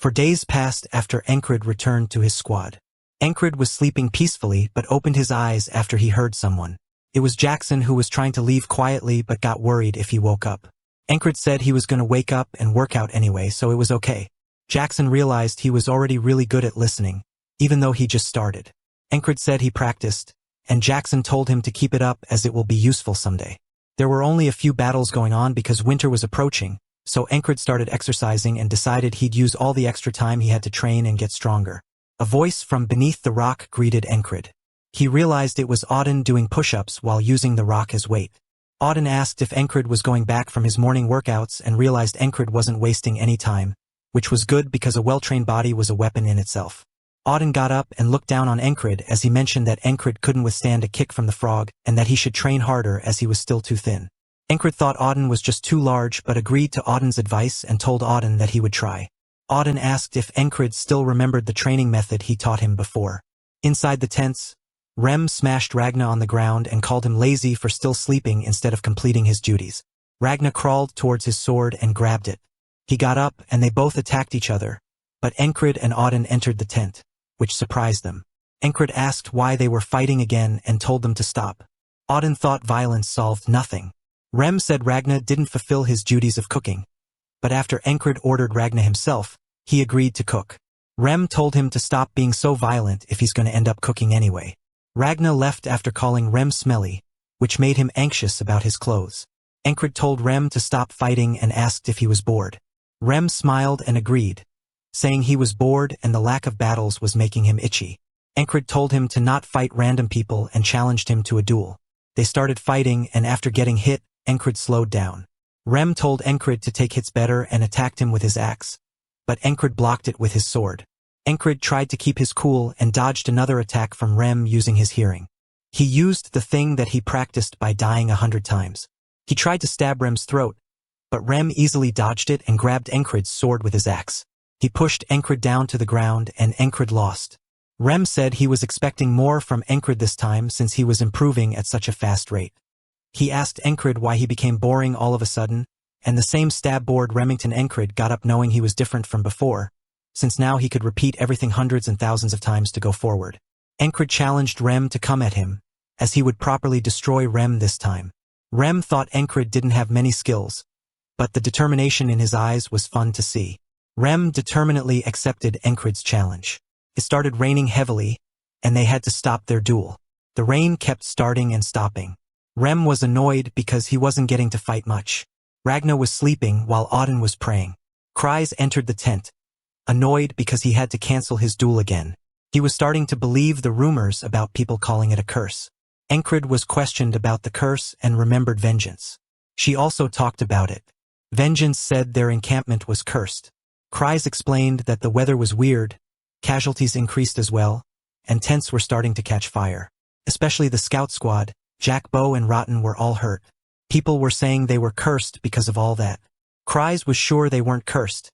For days passed after Encred returned to his squad. Encred was sleeping peacefully but opened his eyes after he heard someone. It was Jackson, who was trying to leave quietly but got worried if he woke up. Encred said he was going to wake up and work out anyway, so it was okay. Jackson realized he was already really good at listening, even though he just started. Encred said he practiced, and Jackson told him to keep it up as it will be useful someday. There were only a few battles going on because winter was approaching, so Encred started exercising and decided he'd use all the extra time he had to train and get stronger. A voice from beneath the rock greeted Encred. He realized it was Auden doing push-ups while using the rock as weight. Auden asked if Encred was going back from his morning workouts and realized Encred wasn't wasting any time, which was good because a well-trained body was a weapon in itself. Auden got up and looked down on Encred as he mentioned that Encred couldn't withstand a kick from the frog and that he should train harder as he was still too thin. Encred thought Auden was just too large but agreed to Auden's advice and told Auden that he would try. Auden asked if Encred still remembered the training method he taught him before. Inside the tents, Rem smashed Ragna on the ground and called him lazy for still sleeping instead of completing his duties. Ragna crawled towards his sword and grabbed it. He got up and they both attacked each other, but Encred and Auden entered the tent, which surprised them. Encred asked why they were fighting again and told them to stop. Auden thought violence solved nothing. Rem said Ragna didn't fulfill his duties of cooking, but after Encred ordered Ragna himself, he agreed to cook. Rem told him to stop being so violent if he's going to end up cooking anyway. Ragna left after calling Rem smelly, which made him anxious about his clothes. Encred told Rem to stop fighting and asked if he was bored. Rem smiled and agreed, saying he was bored and the lack of battles was making him itchy. Encred told him to not fight random people and challenged him to a duel. They started fighting and after getting hit, Encred slowed down. Rem told Encred to take hits better and attacked him with his axe, but Encred blocked it with his sword. Encred tried to keep his cool and dodged another attack from Rem using his hearing. He used the thing that he practiced by dying 100 times. He tried to stab Rem's throat, but Rem easily dodged it and grabbed Encred's sword with his axe. He pushed Encred down to the ground and Encred lost. Rem said he was expecting more from Encred this time since he was improving at such a fast rate. He asked Encred why he became boring all of a sudden, and the same stab-bored Remington Encred got up knowing he was different from before, since now he could repeat everything hundreds and thousands of times to go forward. Encred challenged Rem to come at him, as he would properly destroy Rem this time. Rem thought Encred didn't have many skills, but the determination in his eyes was fun to see. Rem determinedly accepted Encred's challenge. It started raining heavily, and they had to stop their duel. The rain kept starting and stopping. Rem was annoyed because he wasn't getting to fight much. Ragna was sleeping while Auden was praying. Kryze entered the tent, annoyed because he had to cancel his duel again. He was starting to believe the rumors about people calling it a curse. Encred was questioned about the curse and remembered Vengeance. She also talked about it. Vengeance said their encampment was cursed. Kryze explained that the weather was weird, casualties increased as well, and tents were starting to catch fire. Especially the scout squad, Jack Bow and Rotten were all hurt. People were saying they were cursed because of all that. Kryze was sure they weren't cursed,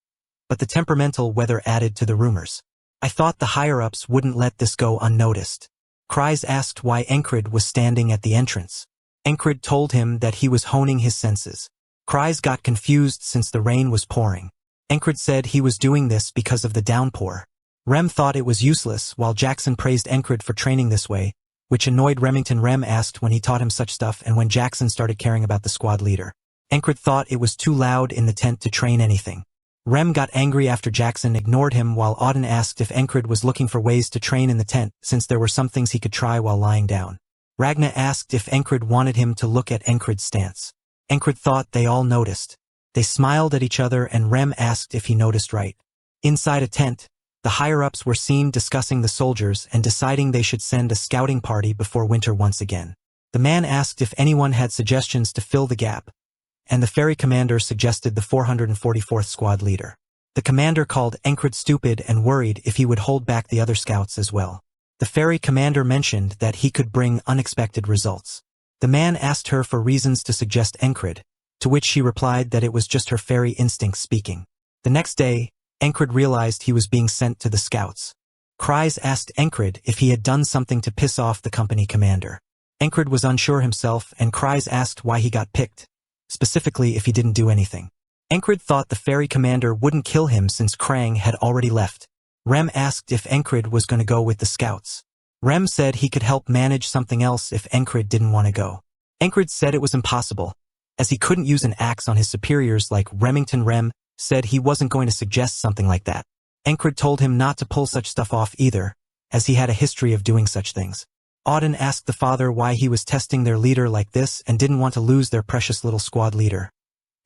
but the temperamental weather added to the rumors. I thought the higher-ups wouldn't let this go unnoticed. Kryze asked why Encred was standing at the entrance. Encred told him that he was honing his senses. Kryze got confused since the rain was pouring. Encred said he was doing this because of the downpour. Rem thought it was useless while Jackson praised Encred for training this way, which annoyed Remington. Rem asked when he taught him such stuff and when Jackson started caring about the squad leader. Encred thought it was too loud in the tent to train anything. Rem got angry after Jackson ignored him while Auden asked if Encred was looking for ways to train in the tent since there were some things he could try while lying down. Ragna asked if Encred wanted him to look at Encred's stance. Encred thought they all noticed. They smiled at each other and Rem asked if he noticed right. Inside a tent, the higher-ups were seen discussing the soldiers and deciding they should send a scouting party before winter once again. The man asked if anyone had suggestions to fill the gap, and the ferry commander suggested the 444th squad leader. The commander called Encred stupid and worried if he would hold back the other scouts as well. The ferry commander mentioned that he could bring unexpected results. The man asked her for reasons to suggest Encred, to which she replied that it was just her fairy instincts speaking. The next day, Encred realized he was being sent to the scouts. Kryze asked Encred if he had done something to piss off the company commander. Encred was unsure himself and Kryze asked why he got picked, specifically if he didn't do anything. Encred thought the ferry commander wouldn't kill him since Krang had already left. Rem asked if Encred was going to go with the scouts. Rem said he could help manage something else if Encred didn't want to go. Encred said it was impossible, as he couldn't use an axe on his superiors like Remington. Rem said he wasn't going to suggest something like that. Encred told him not to pull such stuff off either, as he had a history of doing such things. Auden asked the father why he was testing their leader like this and didn't want to lose their precious little squad leader.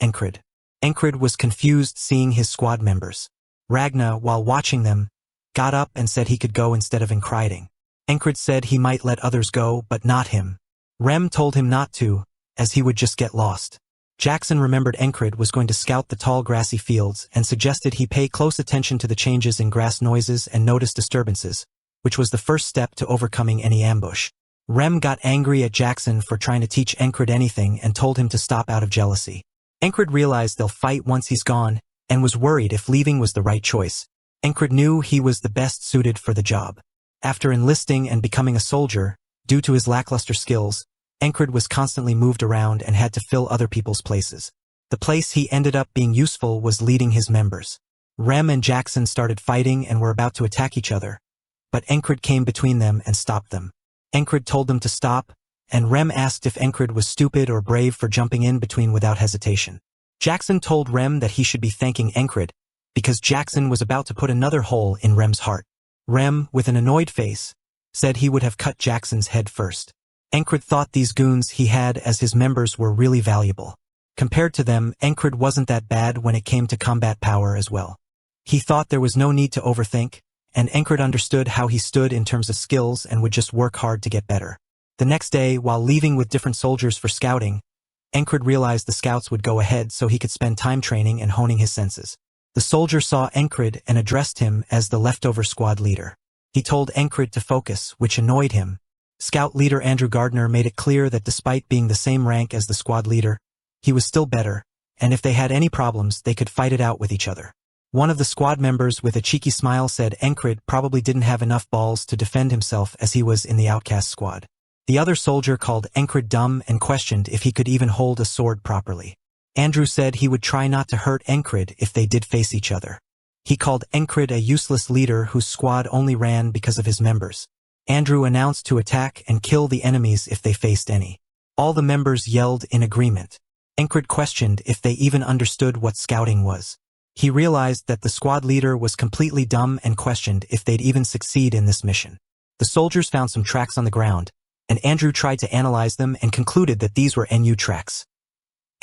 Encred. Encred was confused seeing his squad members. Ragna, while watching them, got up and said he could go instead of Encriding. Encred said he might let others go, but not him. Rem told him not to, as he would just get lost. Jackson remembered Encred was going to scout the tall grassy fields and suggested he pay close attention to the changes in grass noises and notice disturbances, which was the first step to overcoming any ambush. Rem got angry at Jackson for trying to teach Encred anything and told him to stop out of jealousy. Encred realized they'll fight once he's gone, and was worried if leaving was the right choice. Encred knew he was the best suited for the job. After enlisting and becoming a soldier, due to his lackluster skills, Encred was constantly moved around and had to fill other people's places. The place he ended up being useful was leading his members. Rem and Jackson started fighting and were about to attack each other, but Encred came between them and stopped them. Encred told them to stop, and Rem asked if Encred was stupid or brave for jumping in between without hesitation. Jackson told Rem that he should be thanking Encred, because Jackson was about to put another hole in Rem's heart. Rem, with an annoyed face, said he would have cut Jackson's head first. Encred thought these goons he had as his members were really valuable. Compared to them, Encred wasn't that bad when it came to combat power as well. He thought there was no need to overthink, and Encred understood how he stood in terms of skills and would just work hard to get better. The next day, while leaving with different soldiers for scouting, Encred realized the scouts would go ahead so he could spend time training and honing his senses. The soldier saw Encred and addressed him as the leftover squad leader. He told Encred to focus, which annoyed him. Scout leader Andrew Gardner made it clear that despite being the same rank as the squad leader, he was still better, and if they had any problems, they could fight it out with each other. One of the squad members with a cheeky smile said Encred probably didn't have enough balls to defend himself as he was in the outcast squad. The other soldier called Encred dumb and questioned if he could even hold a sword properly. Andrew said he would try not to hurt Encred if they did face each other. He called Encred a useless leader whose squad only ran because of his members. Andrew announced to attack and kill the enemies if they faced any. All the members yelled in agreement. Encred questioned if they even understood what scouting was. He realized that the squad leader was completely dumb and questioned if they'd even succeed in this mission. The soldiers found some tracks on the ground, and Andrew tried to analyze them and concluded that these were NU tracks.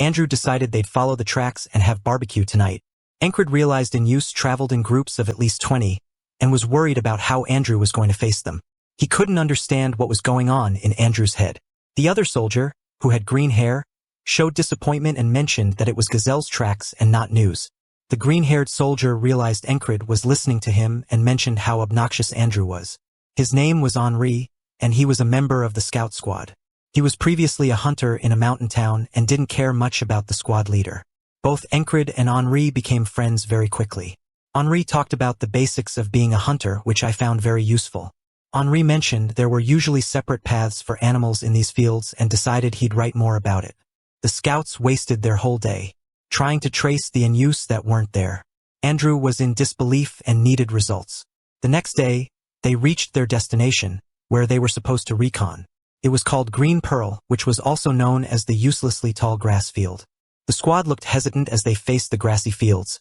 Andrew decided they'd follow the tracks and have barbecue tonight. Encred realized NUs traveled in groups of at least 20, and was worried about how Andrew was going to face them. He couldn't understand what was going on in Andrew's head. The other soldier, who had green hair, showed disappointment and mentioned that it was Gazelle's tracks and not News. The green-haired soldier realized Encred was listening to him and mentioned how obnoxious Andrew was. His name was Henri, and he was a member of the scout squad. He was previously a hunter in a mountain town and didn't care much about the squad leader. Both Encred and Henri became friends very quickly. Henri talked about the basics of being a hunter, which I found very useful. Henri mentioned there were usually separate paths for animals in these fields and decided he'd write more about it. The scouts wasted their whole day trying to trace the NUs that weren't there. Andrew was in disbelief and needed results. The next day, they reached their destination, where they were supposed to recon. It was called Green Pearl, which was also known as the uselessly tall grass field. The squad looked hesitant as they faced the grassy fields,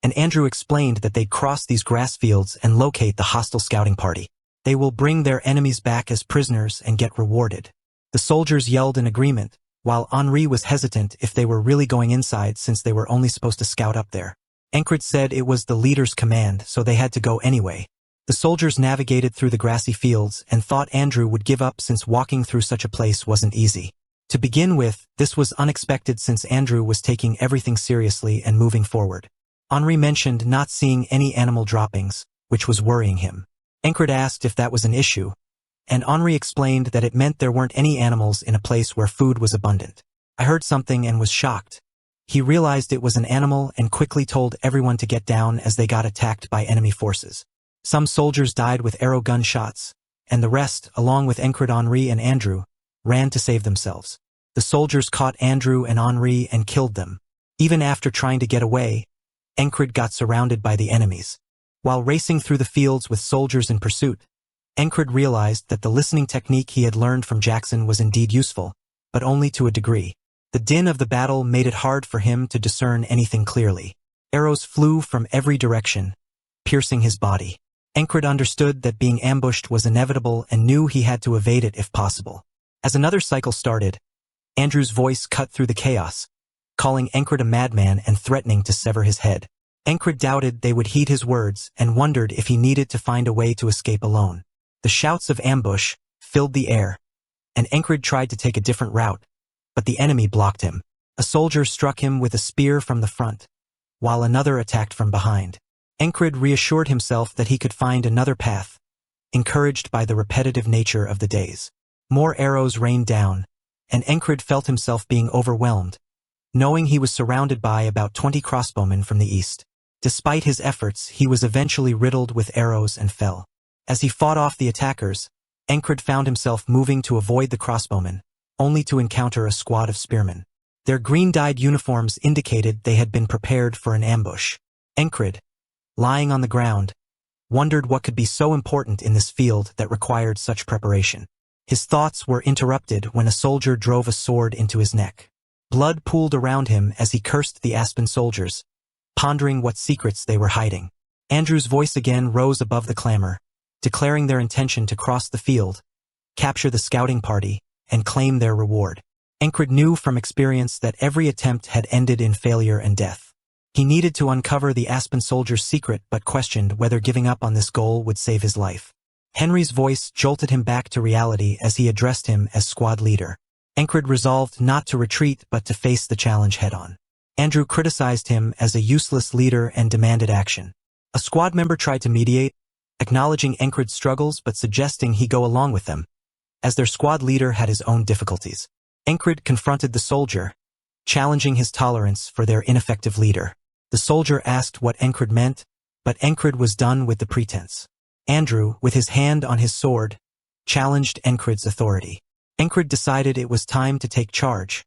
and Andrew explained that they'd cross these grass fields and locate the hostile scouting party. They will bring their enemies back as prisoners and get rewarded. The soldiers yelled in agreement, while Henri was hesitant if they were really going inside since they were only supposed to scout up there. Encred said it was the leader's command, so they had to go anyway. The soldiers navigated through the grassy fields and thought Andrew would give up since walking through such a place wasn't easy. To begin with, this was unexpected since Andrew was taking everything seriously and moving forward. Henri mentioned not seeing any animal droppings, which was worrying him. Encred asked if that was an issue, and Henri explained that it meant there weren't any animals in a place where food was abundant. I heard something and was shocked. He realized it was an animal and quickly told everyone to get down as they got attacked by enemy forces. Some soldiers died with arrow gun shots, and the rest, along with Encred, Henri, and Andrew, ran to save themselves. The soldiers caught Andrew and Henri and killed them. Even after trying to get away, Encred got surrounded by the enemies. While racing through the fields with soldiers in pursuit, Encred realized that the listening technique he had learned from Jackson was indeed useful, but only to a degree. The din of the battle made it hard for him to discern anything clearly. Arrows flew from every direction, piercing his body. Encred understood that being ambushed was inevitable and knew he had to evade it if possible. As another cycle started, Andrew's voice cut through the chaos, calling Encred a madman and threatening to sever his head. Encred doubted they would heed his words and wondered if he needed to find a way to escape alone. The shouts of ambush filled the air, and Encred tried to take a different route, but the enemy blocked him. A soldier struck him with a spear from the front, while another attacked from behind. Encred reassured himself that he could find another path, encouraged by the repetitive nature of the days. More arrows rained down, and Encred felt himself being overwhelmed, knowing he was surrounded by about 20 crossbowmen from the east. Despite his efforts, he was eventually riddled with arrows and fell. As he fought off the attackers, Encred found himself moving to avoid the crossbowmen, only to encounter a squad of spearmen. Their green-dyed uniforms indicated they had been prepared for an ambush. Encred, lying on the ground, wondered what could be so important in this field that required such preparation. His thoughts were interrupted when a soldier drove a sword into his neck. Blood pooled around him as he cursed the Aspen soldiers, pondering what secrets they were hiding. Andrew's voice again rose above the clamor, declaring their intention to cross the field, capture the scouting party, and claim their reward. Encred knew from experience that every attempt had ended in failure and death. He needed to uncover the Aspen soldier's secret but questioned whether giving up on this goal would save his life. Henry's voice jolted him back to reality as he addressed him as squad leader. Encred resolved not to retreat but to face the challenge head-on. Andrew criticized him as a useless leader and demanded action. A squad member tried to mediate, acknowledging Encred's struggles but suggesting he go along with them, as their squad leader had his own difficulties. Encred confronted the soldier, challenging his tolerance for their ineffective leader. The soldier asked what Encred meant, but Encred was done with the pretense. Andrew, with his hand on his sword, challenged Encred's authority. Encred decided it was time to take charge,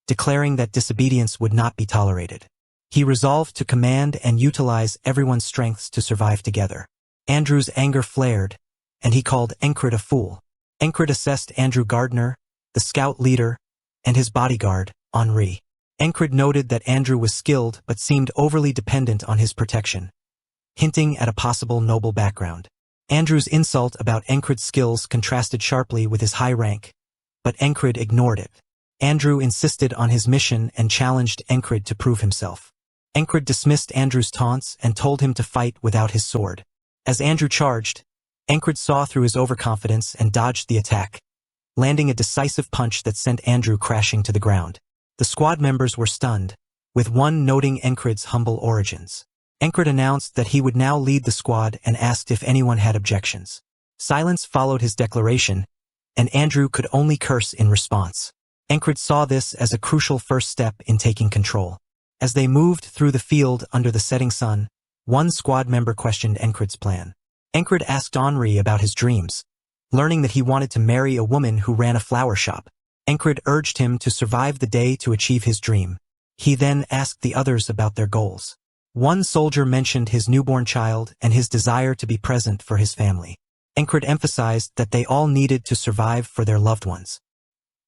declaring that disobedience would not be tolerated. He resolved to command and utilize everyone's strengths to survive together. Andrew's anger flared, and he called Encred a fool. Encred assessed Andrew Gardner, the scout leader, and his bodyguard, Henri. Encred noted that Andrew was skilled but seemed overly dependent on his protection, hinting at a possible noble background. Andrew's insult about Encred's skills contrasted sharply with his high rank, but Encred ignored it. Andrew insisted on his mission and challenged Encred to prove himself. Encred dismissed Andrew's taunts and told him to fight without his sword. As Andrew charged, Encred saw through his overconfidence and dodged the attack, landing a decisive punch that sent Andrew crashing to the ground. The squad members were stunned, with one noting Encred's humble origins. Encred announced that he would now lead the squad and asked if anyone had objections. Silence followed his declaration, and Andrew could only curse in response. Encred saw this as a crucial first step in taking control. As they moved through the field under the setting sun, one squad member questioned Encred's plan. Encred asked Henri about his dreams, learning that he wanted to marry a woman who ran a flower shop. Encred urged him to survive the day to achieve his dream. He then asked the others about their goals. One soldier mentioned his newborn child and his desire to be present for his family. Encred emphasized that they all needed to survive for their loved ones.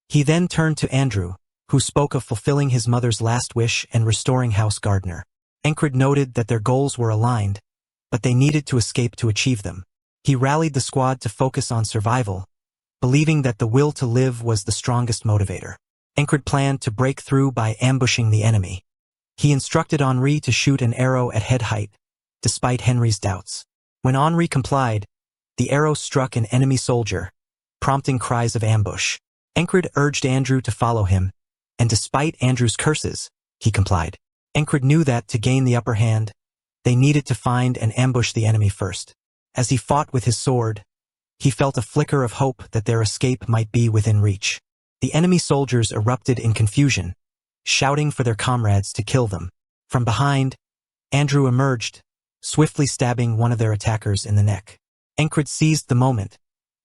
He then turned to Andrew, who spoke of fulfilling his mother's last wish and restoring House Gardner. Encred noted that their goals were aligned, but they needed to escape to achieve them. He rallied the squad to focus on survival, believing that the will to live was the strongest motivator. Encred planned to break through by ambushing the enemy. He instructed Henri to shoot an arrow at head height, despite Henry's doubts. When Henri complied, the arrow struck an enemy soldier, prompting cries of ambush. Encred urged Andrew to follow him, and despite Andrew's curses, he complied. Encred knew that, to gain the upper hand, they needed to find and ambush the enemy first. As he fought with his sword, he felt a flicker of hope that their escape might be within reach. The enemy soldiers erupted in confusion, shouting for their comrades to kill them. From behind, Andrew emerged, swiftly stabbing one of their attackers in the neck. Encred seized the moment,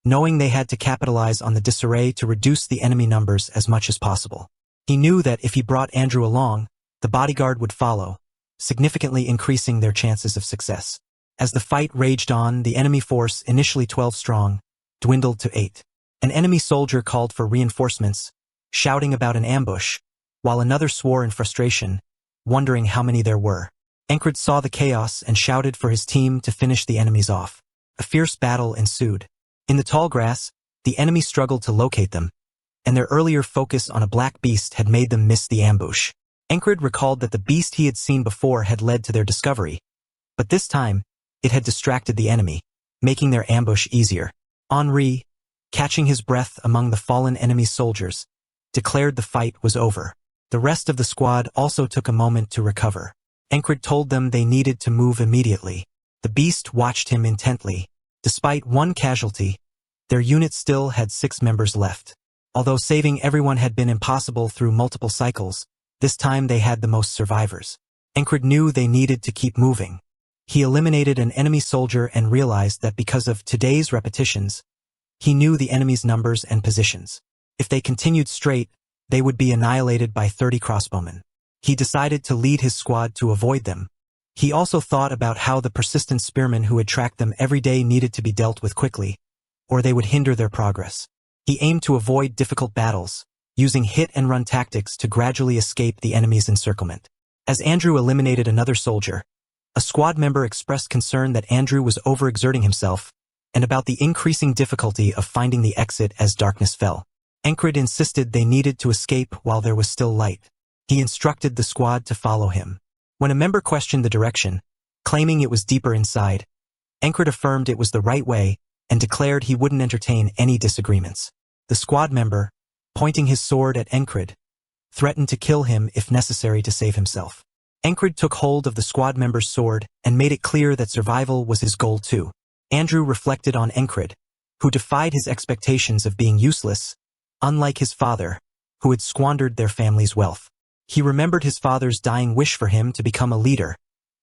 knowing they had to capitalize on the disarray to reduce the enemy numbers as much as possible. He knew that if he brought Andrew along, the bodyguard would follow, significantly increasing their chances of success. As the fight raged on, the enemy force, initially 12 strong, dwindled to 8. An enemy soldier called for reinforcements, shouting about an ambush, while another swore in frustration, wondering how many there were. Encred saw the chaos and shouted for his team to finish the enemies off. A fierce battle ensued. In the tall grass, the enemy struggled to locate them, and their earlier focus on a black beast had made them miss the ambush. Encred recalled that the beast he had seen before had led to their discovery, but this time, it had distracted the enemy, making their ambush easier. Henri, catching his breath among the fallen enemy soldiers, declared the fight was over. The rest of the squad also took a moment to recover. Encred told them they needed to move immediately. The beast watched him intently. Despite one casualty, their unit still had 6 members left. Although saving everyone had been impossible through multiple cycles, this time they had the most survivors. Encred knew they needed to keep moving. He eliminated an enemy soldier and realized that because of today's repetitions, he knew the enemy's numbers and positions. If they continued straight, they would be annihilated by 30 crossbowmen. He decided to lead his squad to avoid them. He also thought about how the persistent spearmen who had tracked them every day needed to be dealt with quickly, or they would hinder their progress. He aimed to avoid difficult battles, using hit-and-run tactics to gradually escape the enemy's encirclement. As Andrew eliminated another soldier, a squad member expressed concern that Andrew was overexerting himself and about the increasing difficulty of finding the exit as darkness fell. Encred insisted they needed to escape while there was still light. He instructed the squad to follow him. When a member questioned the direction, claiming it was deeper inside, Encred affirmed it was the right way and declared he wouldn't entertain any disagreements. The squad member, pointing his sword at Encred, threatened to kill him if necessary to save himself. Encred took hold of the squad member's sword and made it clear that survival was his goal too. Andrew reflected on Encred, who defied his expectations of being useless, unlike his father, who had squandered their family's wealth. He remembered his father's dying wish for him to become a leader,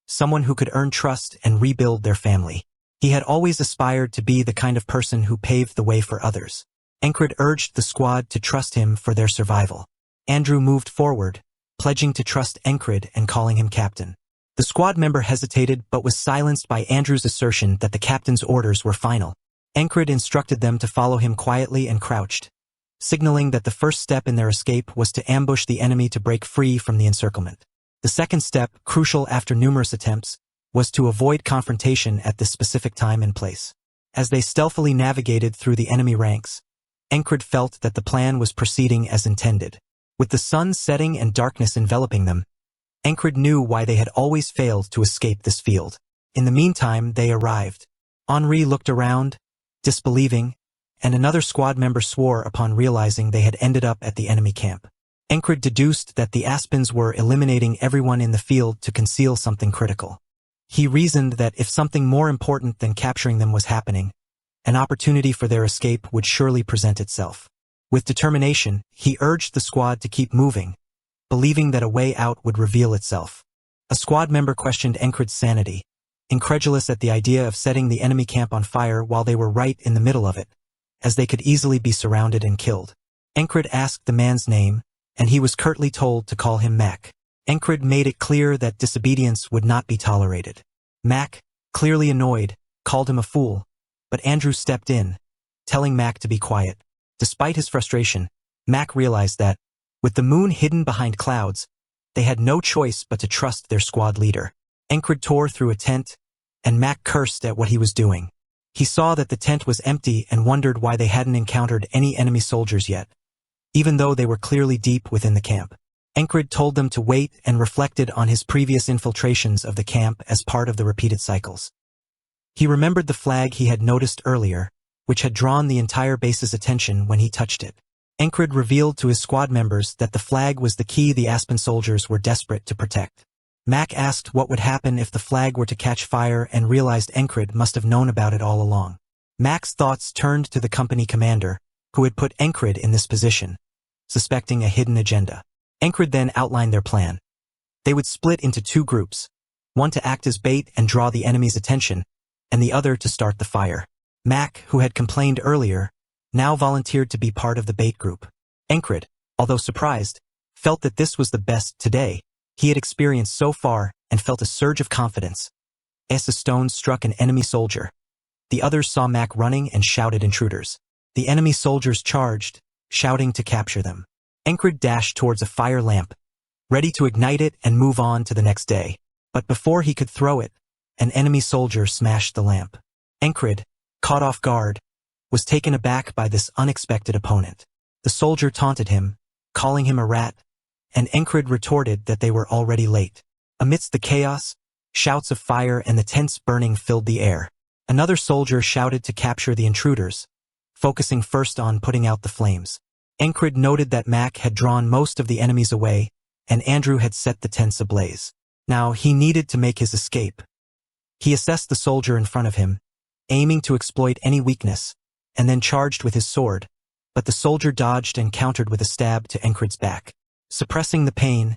someone who could earn trust and rebuild their family. He had always aspired to be the kind of person who paved the way for others. Encred urged the squad to trust him for their survival. Andrew moved forward, pledging to trust Encred and calling him captain. The squad member hesitated but was silenced by Andrew's assertion that the captain's orders were final. Encred instructed them to follow him quietly and crouched, signaling that the first step in their escape was to ambush the enemy to break free from the encirclement. The second step, crucial after numerous attempts, was to avoid confrontation at this specific time and place. As they stealthily navigated through the enemy ranks, Encred felt that the plan was proceeding as intended. With the sun setting and darkness enveloping them, Encred knew why they had always failed to escape this field. In the meantime, they arrived. Henri looked around, disbelieving, and another squad member swore upon realizing they had ended up at the enemy camp. Encred deduced that the Aspens were eliminating everyone in the field to conceal something critical. He reasoned that if something more important than capturing them was happening, an opportunity for their escape would surely present itself. With determination, he urged the squad to keep moving, believing that a way out would reveal itself. A squad member questioned Encred's sanity, incredulous at the idea of setting the enemy camp on fire while they were right in the middle of it, as they could easily be surrounded and killed. Encred asked the man's name, and he was curtly told to call him Mac. Encred made it clear that disobedience would not be tolerated. Mac, clearly annoyed, called him a fool, but Andrew stepped in, telling Mac to be quiet. Despite his frustration, Mac realized that, with the moon hidden behind clouds, they had no choice but to trust their squad leader. Encred tore through a tent, and Mac cursed at what he was doing. He saw that the tent was empty and wondered why they hadn't encountered any enemy soldiers yet, even though they were clearly deep within the camp. Encred told them to wait and reflected on his previous infiltrations of the camp as part of the repeated cycles. He remembered the flag he had noticed earlier, which had drawn the entire base's attention when he touched it. Encred revealed to his squad members that the flag was the key the Aspen soldiers were desperate to protect. Mac asked what would happen if the flag were to catch fire and realized Encred must have known about it all along. Mac's thoughts turned to the company commander, who had put Encred in this position, suspecting a hidden agenda. Encred then outlined their plan. They would split into 2 groups, one to act as bait and draw the enemy's attention, and the other to start the fire. Mac, who had complained earlier, now volunteered to be part of the bait group. Encred, although surprised, felt that this was the best today. he had experienced so far and felt a surge of confidence. As the stone struck an enemy soldier, the others saw Mac running and shouted intruders. The enemy soldiers charged, shouting to capture them. Encred dashed towards a fire lamp, ready to ignite it and move on to the next day. But before he could throw it, an enemy soldier smashed the lamp. Encred, caught off guard, was taken aback by this unexpected opponent. The soldier taunted him, calling him a rat, and Encred retorted that they were already late. Amidst the chaos, shouts of fire and the tents burning filled the air. Another soldier shouted to capture the intruders, focusing first on putting out the flames. Encred noted that Mac had drawn most of the enemies away, and Andrew had set the tents ablaze. Now he needed to make his escape. He assessed the soldier in front of him, aiming to exploit any weakness, and then charged with his sword, but the soldier dodged and countered with a stab to Encred's back. Suppressing the pain,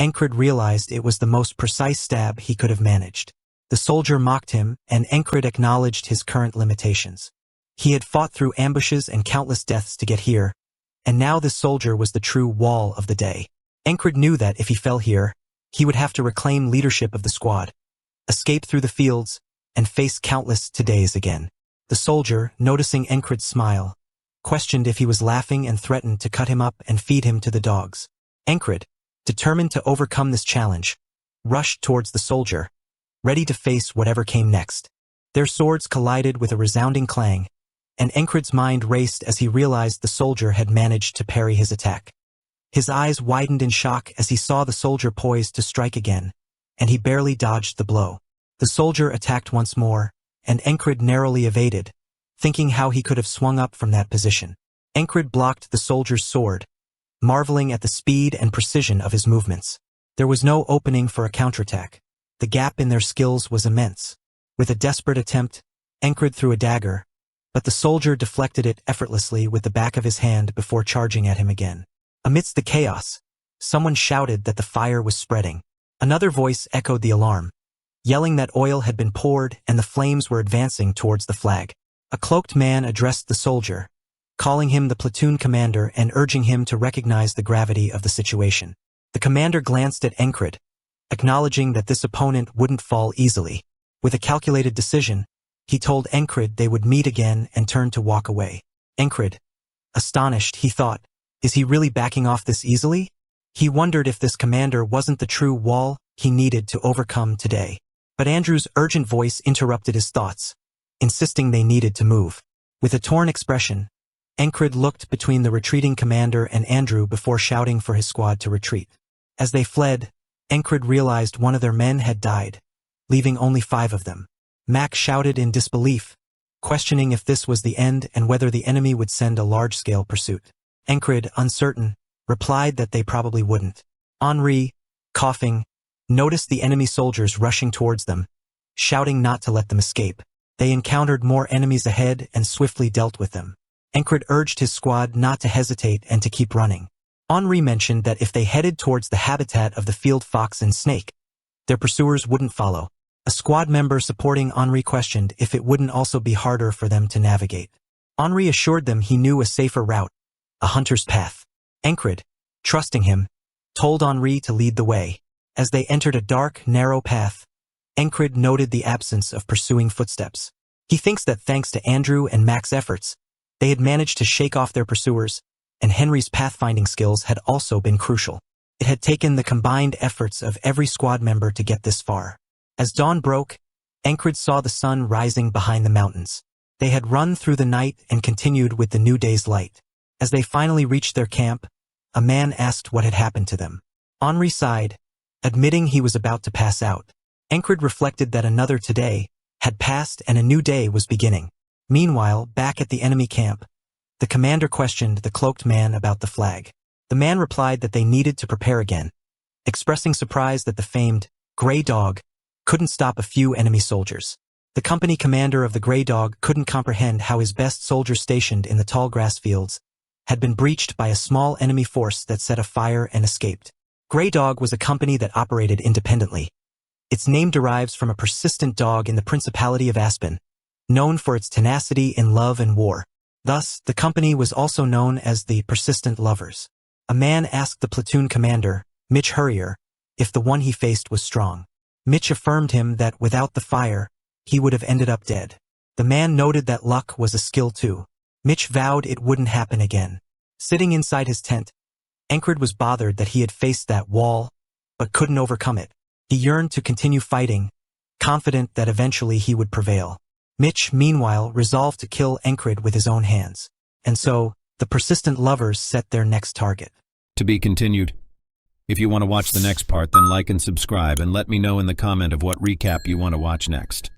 Encred realized it was the most precise stab he could have managed. The soldier mocked him, and Encred acknowledged his current limitations. He had fought through ambushes and countless deaths to get here, and now this soldier was the true wall of the day. Encred knew that if he fell here, he would have to reclaim leadership of the squad, escape through the fields, and face countless todays again. The soldier, noticing Encred's smile, questioned if he was laughing and threatened to cut him up and feed him to the dogs. Encred, determined to overcome this challenge, rushed towards the soldier, ready to face whatever came next. Their swords collided with a resounding clang, and Encred's mind raced as he realized the soldier had managed to parry his attack. His eyes widened in shock as he saw the soldier poised to strike again, and he barely dodged the blow. The soldier attacked once more, and Encred narrowly evaded, thinking how he could have swung up from that position. Encred blocked the soldier's sword, marveling at the speed and precision of his movements. There was no opening for a counterattack. The gap in their skills was immense. With a desperate attempt, Encred threw a dagger, but the soldier deflected it effortlessly with the back of his hand before charging at him again. Amidst the chaos, someone shouted that the fire was spreading. Another voice echoed the alarm, yelling that oil had been poured and the flames were advancing towards the flag. A cloaked man addressed the soldier, calling him the platoon commander and urging him to recognize the gravity of the situation. The commander glanced at Encred, acknowledging that this opponent wouldn't fall easily. With a calculated decision, he told Encred they would meet again and turned to walk away. Encred, astonished, he thought, is he really backing off this easily? He wondered if this commander wasn't the true wall he needed to overcome today. But Andrew's urgent voice interrupted his thoughts, insisting they needed to move. With a torn expression, Encred looked between the retreating commander and Andrew before shouting for his squad to retreat. As they fled, Encred realized one of their men had died, leaving only 5 of them. Mac shouted in disbelief, questioning if this was the end and whether the enemy would send a large-scale pursuit. Encred, uncertain, replied that they probably wouldn't. Henri, coughing, noticed the enemy soldiers rushing towards them, shouting not to let them escape. They encountered more enemies ahead and swiftly dealt with them. Encred urged his squad not to hesitate and to keep running. Henri mentioned that if they headed towards the habitat of the field fox and snake, their pursuers wouldn't follow. A squad member supporting Henri questioned if it wouldn't also be harder for them to navigate. Henri assured them he knew a safer route, a hunter's path. Encred, trusting him, told Henri to lead the way. As they entered a dark, narrow path, Encred noted the absence of pursuing footsteps. He thinks that thanks to Andrew and Mac's efforts, they had managed to shake off their pursuers, and Henry's pathfinding skills had also been crucial. It had taken the combined efforts of every squad member to get this far. As dawn broke, Encred saw the sun rising behind the mountains. They had run through the night and continued with the new day's light. As they finally reached their camp, a man asked what had happened to them. Henri sighed, admitting he was about to pass out. Encred reflected that another today had passed and a new day was beginning. Meanwhile, back at the enemy camp, the commander questioned the cloaked man about the flag. The man replied that they needed to prepare again, expressing surprise that the famed Grey Dog couldn't stop a few enemy soldiers. The company commander of the Grey Dog couldn't comprehend how his best soldier stationed in the tall grass fields had been breached by a small enemy force that set a fire and escaped. Grey Dog was a company that operated independently. Its name derives from a persistent dog in the Principality of Aspen, known for its tenacity in love and war. Thus, the company was also known as the Persistent Lovers. A man asked the platoon commander, Mitch Hurrier, if the one he faced was strong. Mitch affirmed him that without the fire, he would have ended up dead. The man noted that luck was a skill too. Mitch vowed it wouldn't happen again. Sitting inside his tent, Encred was bothered that he had faced that wall, but couldn't overcome it. He yearned to continue fighting, confident that eventually he would prevail. Mitch, meanwhile, resolved to kill Encred with his own hands. And so, the persistent lovers set their next target. To be continued. If you want to watch the next part, then like and subscribe and let me know in the comment of what recap you want to watch next.